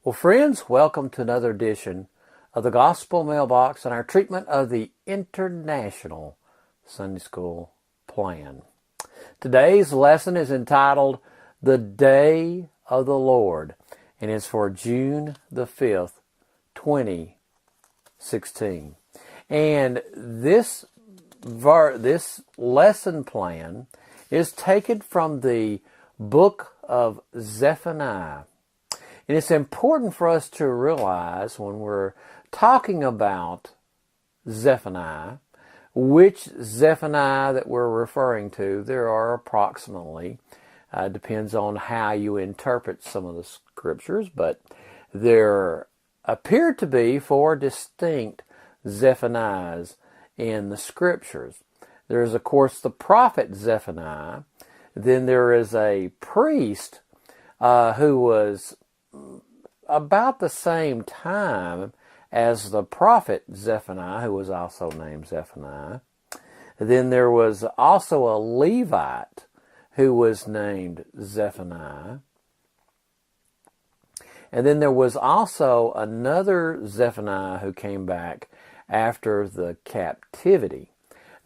Well, friends, welcome to another edition of the Gospel Mailbox and our treatment of the International Sunday School Plan. Today's lesson is entitled The Day of the Lord and is for June the 5th, 2016. And this lesson plan is taken from the book of Zephaniah. And it's important for us to realize when we're talking about Zephaniah, which Zephaniah that we're referring to. There are approximately, depends on how you interpret some of the scriptures, but there appear to be 4 distinct Zephaniahs in the scriptures. There is, of course, the prophet Zephaniah. Then there is a priest who was about the same time as the prophet Zephaniah, who was also named Zephaniah. Then there was also a Levite who was named Zephaniah. And then there was also another Zephaniah who came back after the captivity.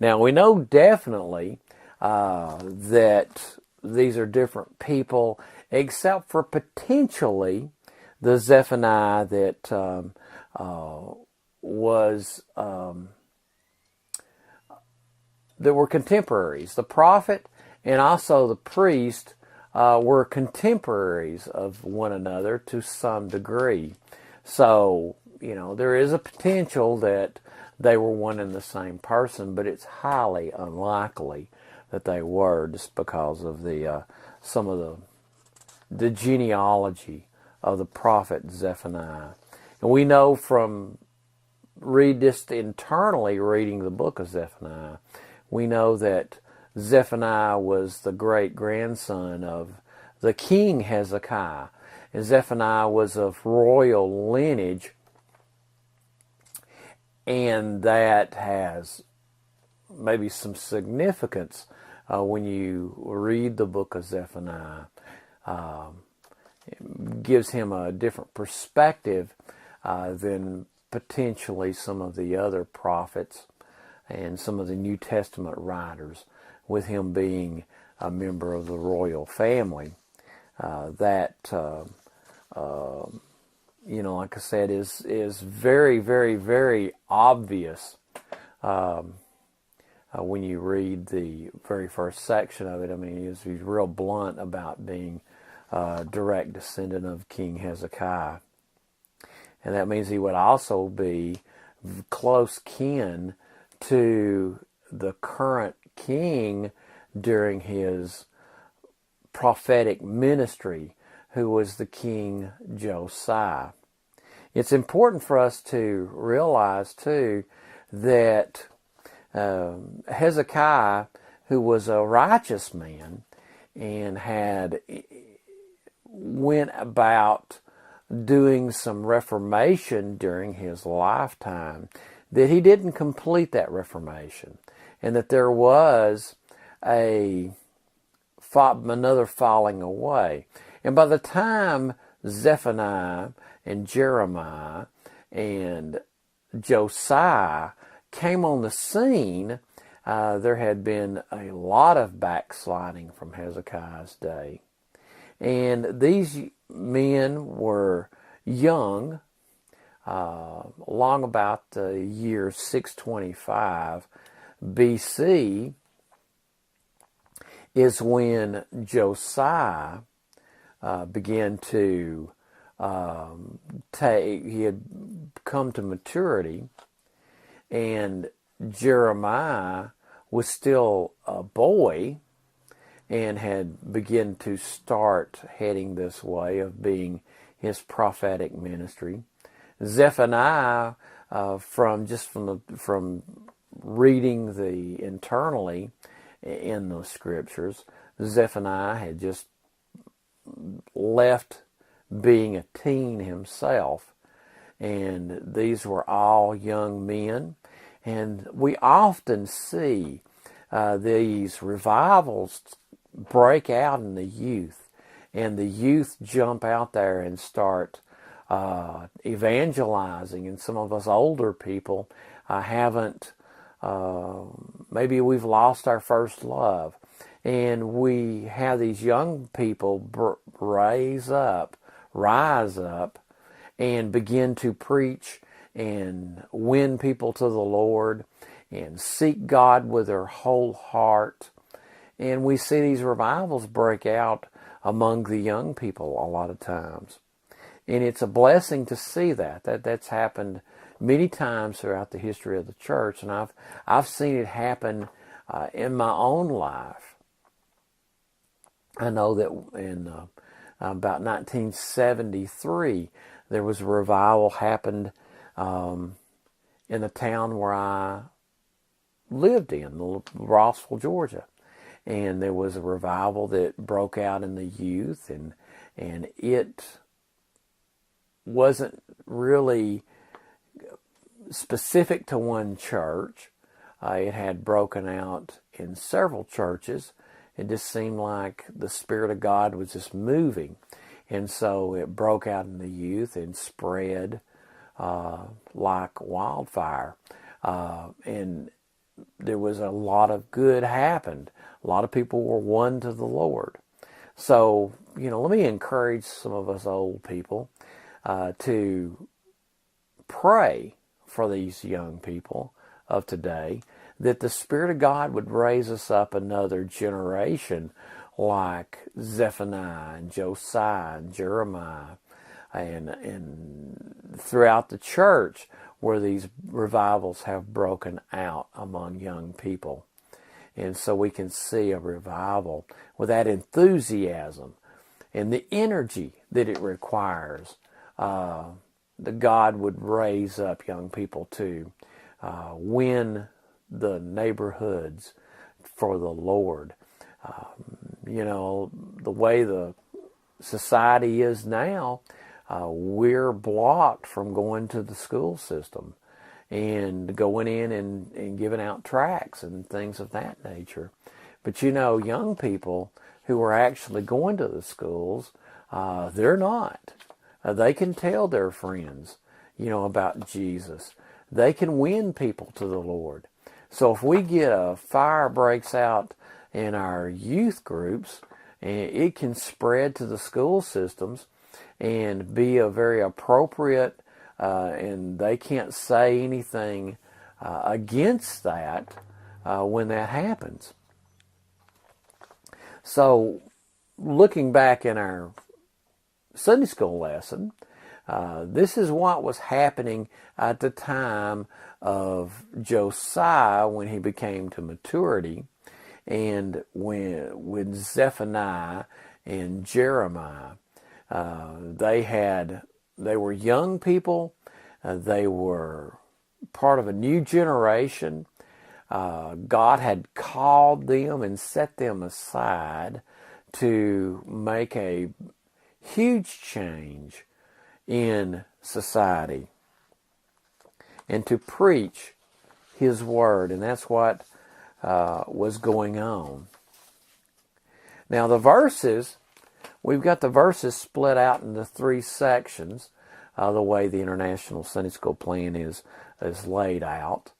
Now, we know definitely that these are different people, except for potentially the Zephaniah that that were contemporaries. The prophet and also the priest were contemporaries of one another to some degree. So, there is a potential that they were one and the same person, but it's highly unlikely that they were, just because of the some of the genealogy of the prophet Zephaniah. And we know from just internally reading the book of Zephaniah, we know that Zephaniah was the great-grandson of the king Hezekiah. And Zephaniah was of royal lineage, and that has maybe some significance when you read the book of Zephaniah. It gives him a different perspective than potentially some of the other prophets and some of the New Testament writers, with him being a member of the royal family. Like I said, is very, very, very obvious when you read the very first section of it. I mean, he's real blunt about being a direct descendant of King Hezekiah. And that means he would also be close kin to the current king during his prophetic ministry, who was the King Josiah. It's important for us to realize, too, that Hezekiah, who was a righteous man and went about doing some reformation during his lifetime, that he didn't complete that reformation, and that there was another falling away. And by the time Zephaniah and Jeremiah and Josiah came on the scene, there had been a lot of backsliding from Hezekiah's day. And these men were young, long about the year 625 BC is when Josiah began to he had come to maturity, and Jeremiah was still a boy and had begun to start heading this way of being his prophetic ministry. Zephaniah, from reading the internally in the scriptures, Zephaniah had just left being a teen himself, and these were all young men. And we often see these revivals break out in the youth, and the youth jump out there and start evangelizing, and some of us older people haven't, maybe we've lost our first love. And we have these young people rise up, and begin to preach and win people to the Lord and seek God with their whole heart. And we see these revivals break out among the young people a lot of times. And it's a blessing to see that's happened many times throughout the history of the church. And I've seen it happen in my own life. I know that in about 1973, there was a revival happened in the town where I lived in, Rossville, Georgia. And there was a revival that broke out in the youth, and it wasn't really specific to one church. It had broken out in several churches. It just seemed like the Spirit of God was just moving. And so it broke out in the youth and spread like wildfire. And there was a lot of good happened. A lot of people were won to the Lord. So, let me encourage some of us old people to pray for these young people of today, that the Spirit of God would raise us up another generation like Zephaniah and Josiah and Jeremiah and throughout the church where these revivals have broken out among young people. And so we can see a revival with that enthusiasm and the energy that it requires, that God would raise up young people to win the neighborhoods for the Lord. The way the society is now, we're blocked from going to the school system and going in and giving out tracts and things of that nature. But young people who are actually going to the schools, they're not. They can tell their friends, about Jesus. They can win people to the Lord. So if we get a fire breaks out in our youth groups, it can spread to the school systems and be a very appropriate, and they can't say anything against that when that happens. So looking back in our Sunday school lesson, this is what was happening at the time of Josiah when he became to maturity, and when Zephaniah and Jeremiah, they were young people. They were part of a new generation. God had called them and set them aside to make a huge change in society and to preach His Word. And that's what was going on. Now the verses, we've got the verses split out into three sections, the way the International Sunday School plan is laid out.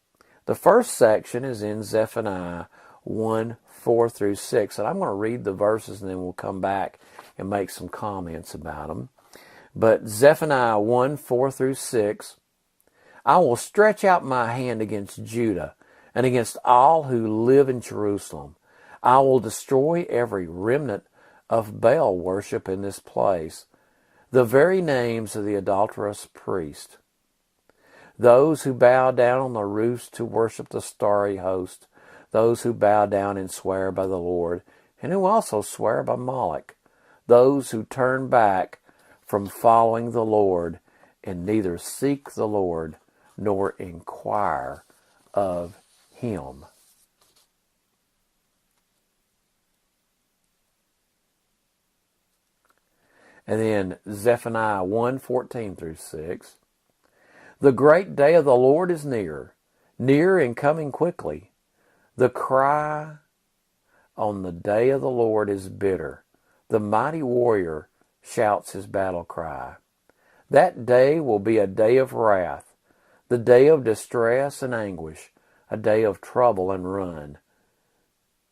The first section is in Zephaniah 1:4-6, and I'm going to read the verses and then we'll come back and make some comments about them. But Zephaniah 1:4-6, I will stretch out my hand against Judah and against all who live in Jerusalem. I will destroy every remnant of Baal worship in this place, the very names of the adulterous priest, those who bow down on the roofs to worship the starry host, those who bow down and swear by the Lord, and who also swear by Moloch, those who turn back from following the Lord and neither seek the Lord nor inquire of Him. And then Zephaniah 1:14-6. The great day of the Lord is near, near and coming quickly. The cry on the day of the Lord is bitter. The mighty warrior shouts his battle cry. That day will be a day of wrath, the day of distress and anguish, a day of trouble and ruin,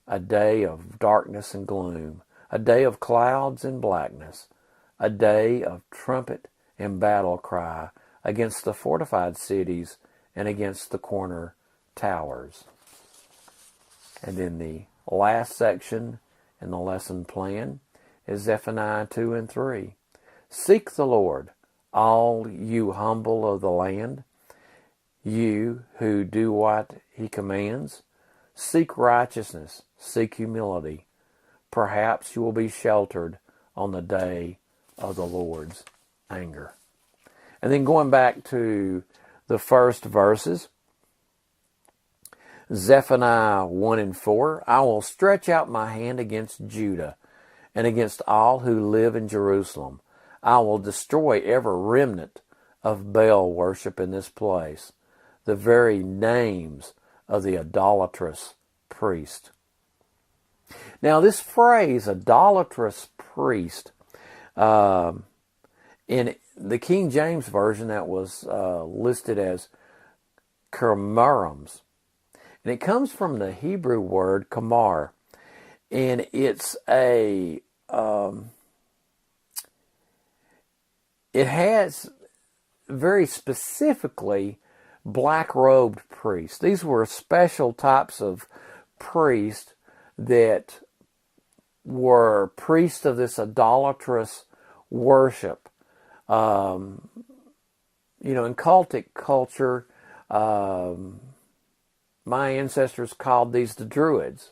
a day of darkness and gloom, a day of clouds and blackness, a day of trumpet and battle cry against the fortified cities and against the corner towers. And then the last section in the lesson plan is Zephaniah 2 and 3. Seek the Lord, all you humble of the land, you who do what he commands. Seek righteousness, seek humility. Perhaps you will be sheltered on the day of the Lord's anger. And then going back to the first verses, Zephaniah 1 and 4, I will stretch out my hand against Judah and against all who live in Jerusalem. I will destroy every remnant of Baal worship in this place, the very names of the idolatrous priest. Now this phrase, idolatrous priest, in the King James Version that was listed as Kermarims. And it comes from the Hebrew word kamar. And it's it has very specifically black-robed priests. These were special types of priests that were priests of this idolatrous worship. In cultic culture, my ancestors called these the Druids.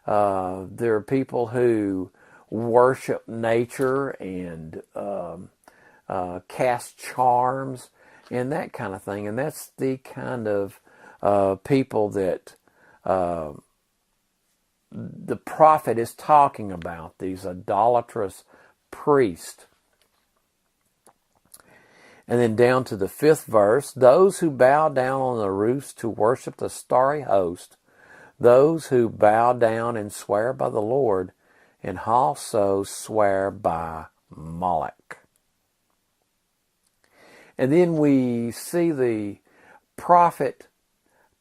There are people who worship nature and cast charms and that kind of thing. And that's the kind of people that the prophet is talking about, these idolatrous priests. And then down to the 5th verse, those who bow down on the roofs to worship the starry host, those who bow down and swear by the Lord, and also swear by Moloch. And then we see the prophet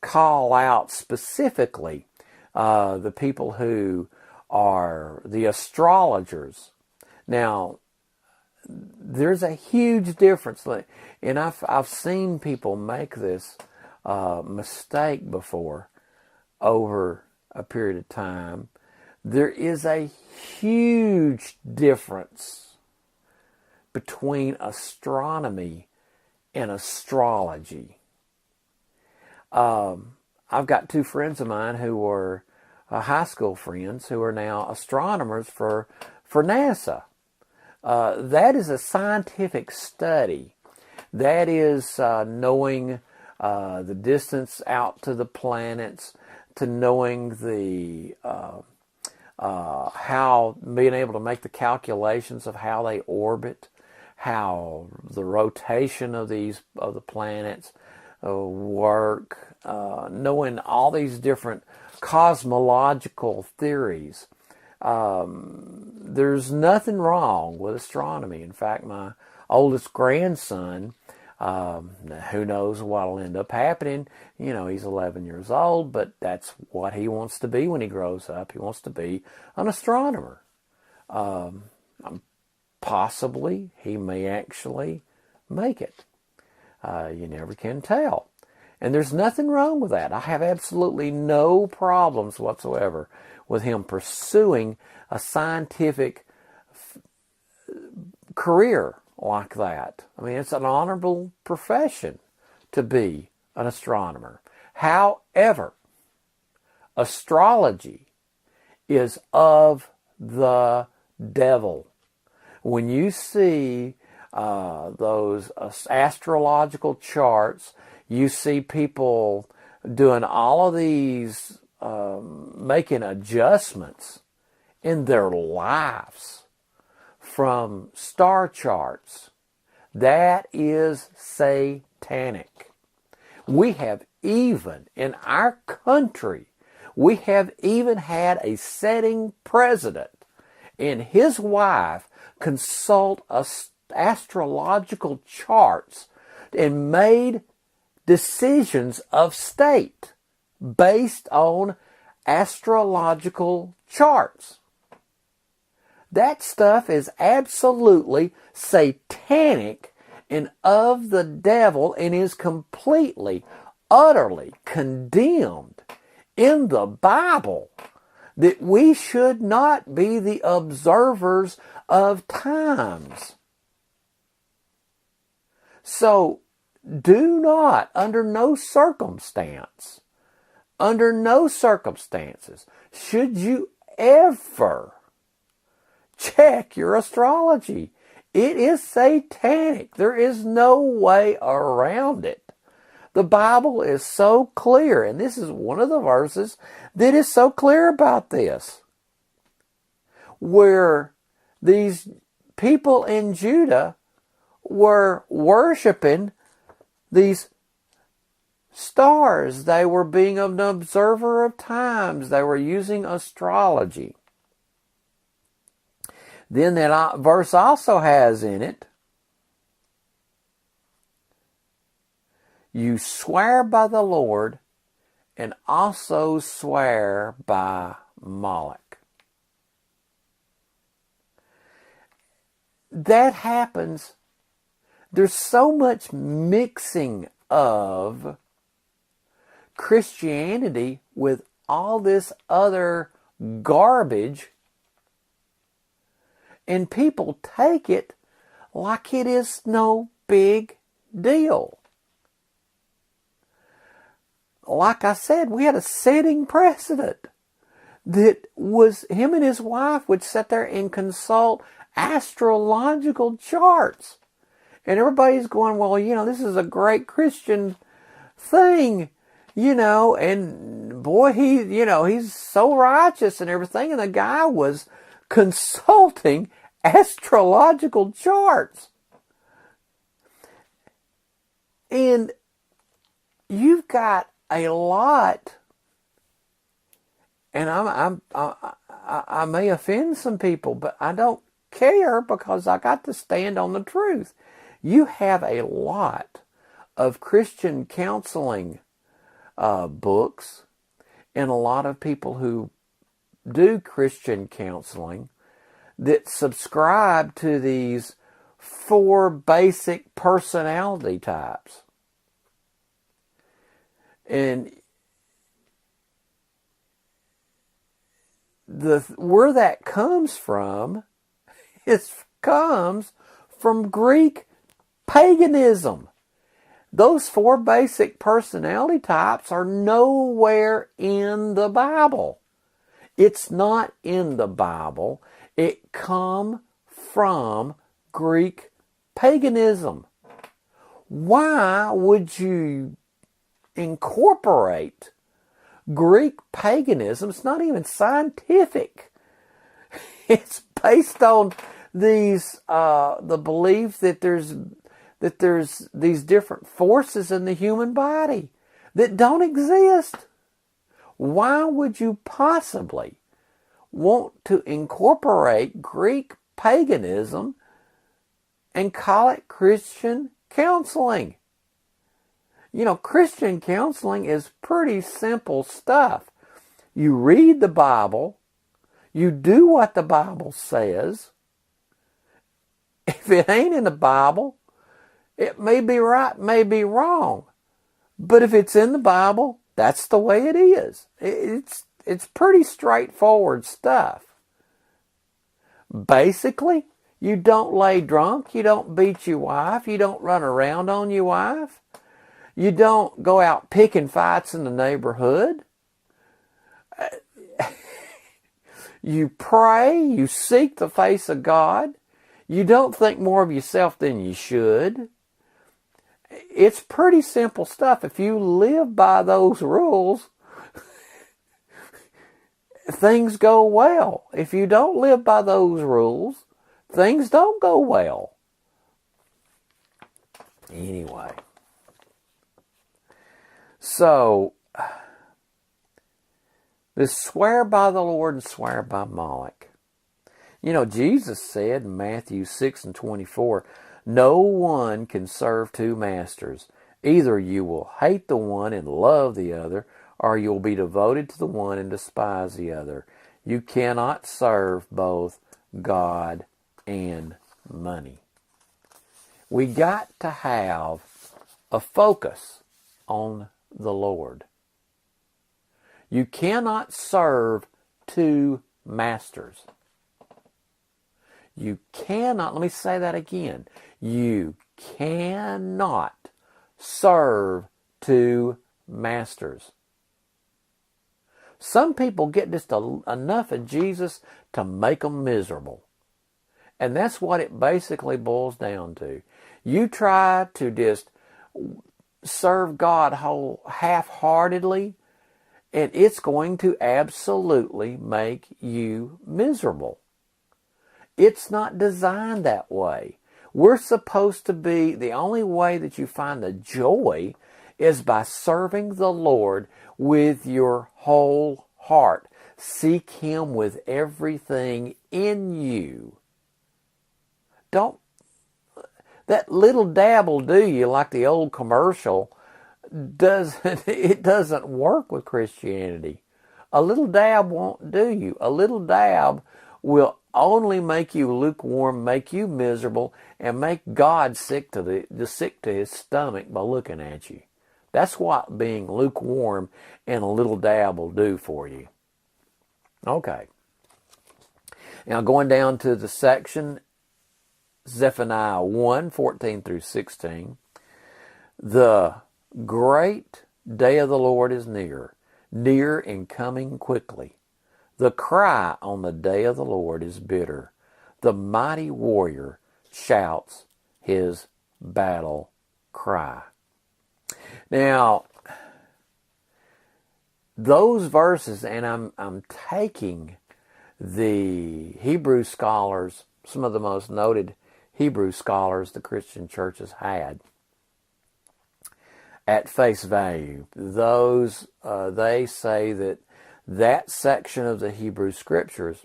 call out specifically the people who are the astrologers. Now, there's a huge difference, and I've seen people make this mistake before over a period of time. There is a huge difference between astronomy and astrology. I've got 2 friends of mine who were high school friends who are now astronomers for NASA. That is a scientific study. That is knowing the distance out to the planets, to knowing the how, being able to make the calculations of how they orbit, how the rotation of the planets work, knowing all these different cosmological theories. There's nothing wrong with astronomy. In fact, my oldest grandson, who knows what'll end up happening, he's 11 years old, but that's what he wants to be when he grows up. He wants to be an astronomer. Possibly he may actually make it. You never can tell. And there's nothing wrong with that. I have absolutely no problems whatsoever with him pursuing a scientific career like that. I mean, it's an honorable profession to be an astronomer. However, astrology is of the devil. When you see those astrological charts, you see people doing all of these, making adjustments in their lives from star charts. That is satanic. We have even, in our country, we have even had a sitting president and his wife consult astrological charts and made decisions of state based on astrological charts. That stuff is absolutely satanic and of the devil and is completely, utterly condemned in the Bible, that we should not be the observers of times. So do not, under no circumstances, should you ever check your astrology. It is satanic. There is no way around it. The Bible is so clear, and this is one of the verses that is so clear about this, where these people in Judah were worshiping these stars. They were being an observer of times. They were using astrology. Then that verse also has in it, you swear by the Lord and also swear by Moloch. That happens. There's so much mixing of Christianity with all this other garbage, and people take it like it is no big deal. Like I said, we had a setting precedent that was him and his wife would sit there and consult astrological charts. And everybody's going, well, this is a great Christian thing, and boy, he's so righteous and everything. And the guy was consulting astrological charts. And you've got a lot, and I may offend some people, but I don't care because I got to stand on the truth. You have a lot of Christian counseling books, and a lot of people who do Christian counseling that subscribe to these 4 basic personality types. And where that comes from, comes from Greek paganism. Those 4 basic personality types are nowhere in the Bible. It's not in the Bible. It comes from Greek paganism. Why would you incorporate Greek paganism? It's not even scientific. It's based on these the belief that there's these different forces in the human body that don't exist. Why would you possibly want to incorporate Greek paganism and call it Christian counseling? Christian counseling is pretty simple stuff. You read the Bible, you do what the Bible says. If it ain't in the Bible, it may be right, may be wrong. But if it's in the Bible, that's the way it is. It's pretty straightforward stuff. Basically, you don't lay drunk, you don't beat your wife, you don't run around on your wife, you don't go out picking fights in the neighborhood. You pray, you seek the face of God, you don't think more of yourself than you should. It's pretty simple stuff. If you live by those rules, things go well. If you don't live by those rules, things don't go well. Anyway. So, this swear by the Lord and swear by Moloch. Jesus said in Matthew 6:24, No one can serve two masters. Either you will hate the one and love the other, or you'll be devoted to the one and despise the other. You cannot serve both God and money. We got to have a focus on the Lord. You cannot serve two masters. You cannot, let me say that again. You cannot serve two masters. Some people get just enough of Jesus to make them miserable. And that's what it basically boils down to. You try to just serve God half-heartedly, and it's going to absolutely make you miserable. It's not designed that way. We're supposed to be, the only way that you find the joy is by serving the Lord with your whole heart. Seek Him with everything in you. That little dab will do you, like the old commercial. It doesn't work with Christianity. A little dab won't do you. A little dab will only make you lukewarm, make you miserable, and make God sick to His stomach by looking at you. That's what being lukewarm and a little dab will do for you. Okay. Now going down to the section, Zephaniah 1:14 through 16. The great day of the Lord is near, near and coming quickly. The cry on the day of the Lord is bitter. The mighty warrior shouts his battle cry. Now, those verses, and I'm taking the Hebrew scholars, some of the most noted Hebrew scholars the Christian church has had, at face value. Those, they say that section of the Hebrew Scriptures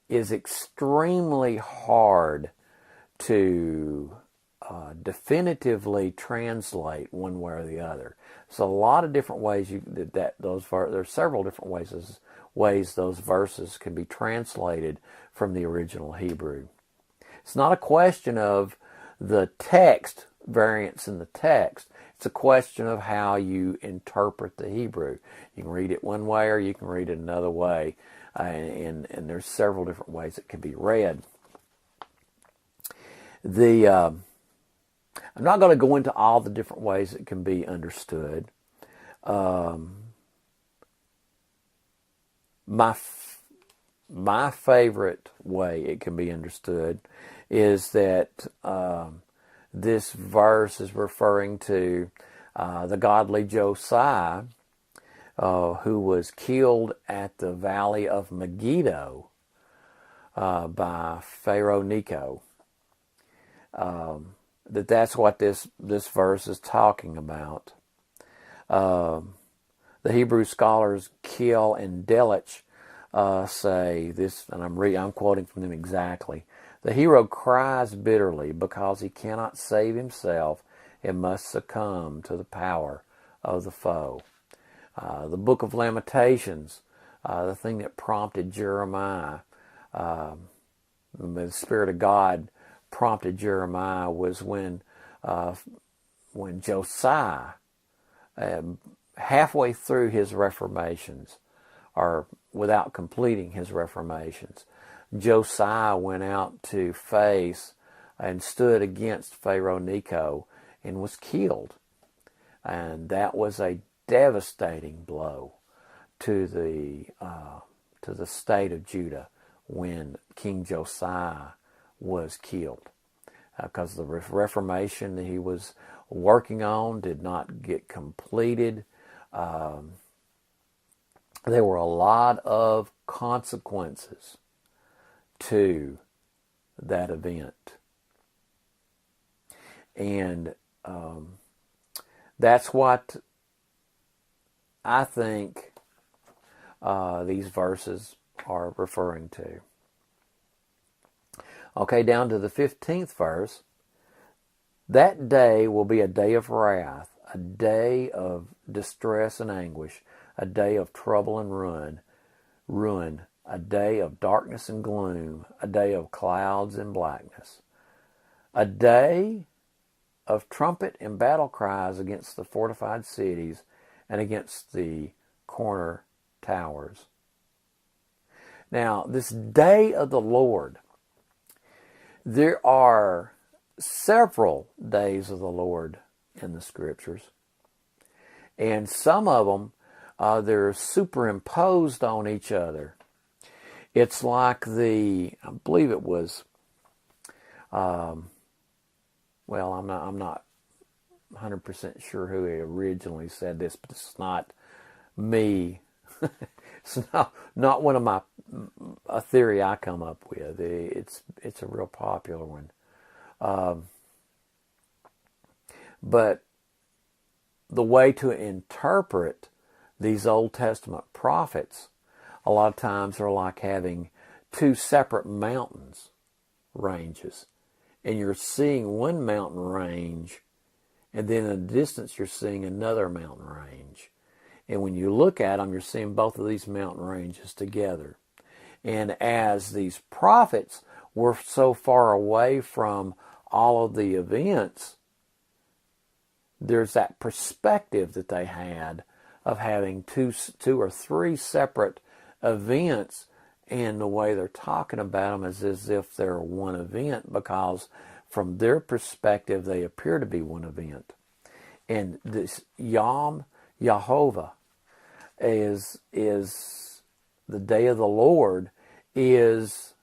is extremely hard to definitively translate one way or the other. So a lot of different ways there's several different ways those verses can be translated from the original Hebrew. It's not a question of the text, variance in the text. It's a question of how you interpret the Hebrew. You can read it one way or you can read it another way. And there's several different ways it can be read. I'm not going to go into all the different ways it can be understood. My favorite way it can be understood is that this verse is referring to the godly Josiah, who was killed at the Valley of Megiddo by Pharaoh Necho. That's what this verse is talking about. The Hebrew scholars Kiel and Delich say this, and I'm quoting from them exactly. The hero cries bitterly because he cannot save himself and must succumb to the power of the foe. The book of Lamentations, the thing that prompted Jeremiah, the Spirit of God prompted Jeremiah was when Josiah, halfway through his reformations, or without completing his reformations, Josiah went out to face and stood against Pharaoh Necho and was killed. And that was a devastating blow to the state of Judah when King Josiah was killed, because the reformation that he was working on did not get completed. There were a lot of consequences to that event. And that's what I think these verses are referring to. Okay, down to the 15th verse. That day will be a day of wrath, a day of distress and anguish, a day of trouble and ruin, a day of darkness and gloom, a day of clouds and blackness, a day of trumpet and battle cries against the fortified cities and against the corner towers. Now, this day of the Lord, there are several days of the Lord in the Scriptures. And some of them, they're superimposed on each other. It's like I believe it was, I'm not 100% sure who originally said this, but it's not me. It's not one of a theory I come up with. It's a real popular one. But the way to interpret these Old Testament prophets a lot of times are like having two separate mountains ranges. And you're seeing one mountain range, and then in the distance you're seeing another mountain range. And when you look at them, you're seeing both of these mountain ranges together. And as these prophets were so far away from all of the events, there's that perspective that they had of having two or three separate events, and the way they're talking about them is as if they're one event, because from their perspective they appear to be one event. And this Yom Yehovah is the day of the Lord, is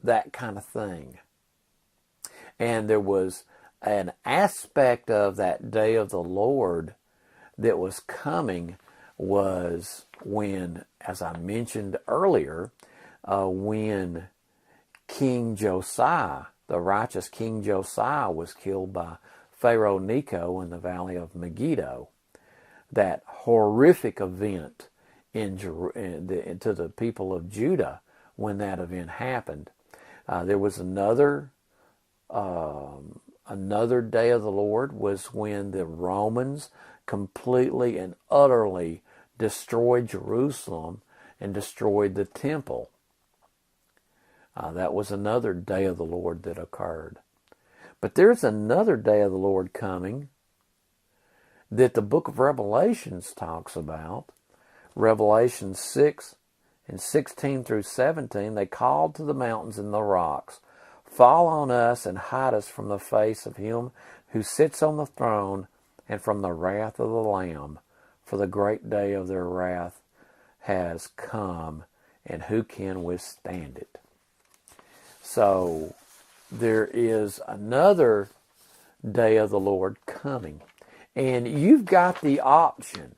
that kind of thing. And there was an aspect of that day of the Lord that was coming, was when, as I mentioned earlier, when King Josiah, the righteous King Josiah, was killed by Pharaoh Necho in the valley of Megiddo. That horrific event to the people of Judah when that event happened. There was another day of the Lord, was when the Romans completely and utterly destroyed Jerusalem and destroyed the temple. That was another day of the Lord that occurred. But there's another day of the Lord coming that the book of Revelations talks about. Revelation 6 and 16 through 17, they called to the mountains and the rocks, fall on us and hide us from the face of him who sits on the throne and from the wrath of the Lamb. For the great day of their wrath has come, and who can withstand it? So there is another day of the Lord coming. And you've got the option.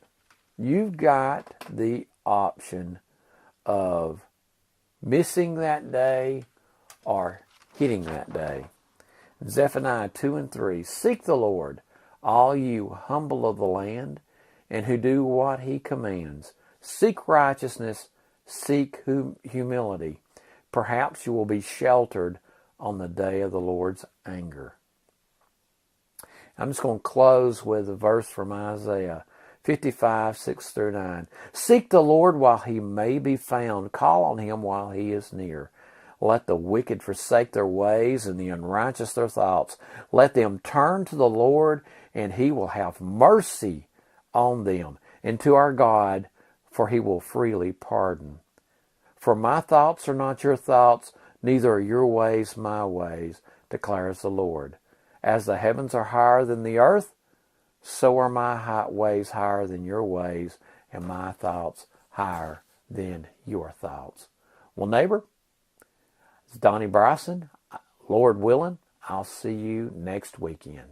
You've got the option of missing that day or hitting that day. Zephaniah 2 and 3. Seek the Lord, all you humble of the land, and who do what he commands. Seek righteousness, seek humility. Perhaps you will be sheltered on the day of the Lord's anger. I'm just going to close with a verse from Isaiah 55, 6 through 9. Seek the Lord while he may be found. Call on him while he is near. Let the wicked forsake their ways and the unrighteous their thoughts. Let them turn to the Lord, and he will have mercy on them, and to our God, for he will freely pardon. For my thoughts are not your thoughts, neither are your ways my ways, declares the Lord. As the heavens are higher than the earth, so are my ways higher than your ways, and my thoughts higher than your thoughts. Well, neighbor, it's Donnie Bryson. Lord willing, I'll see you next weekend.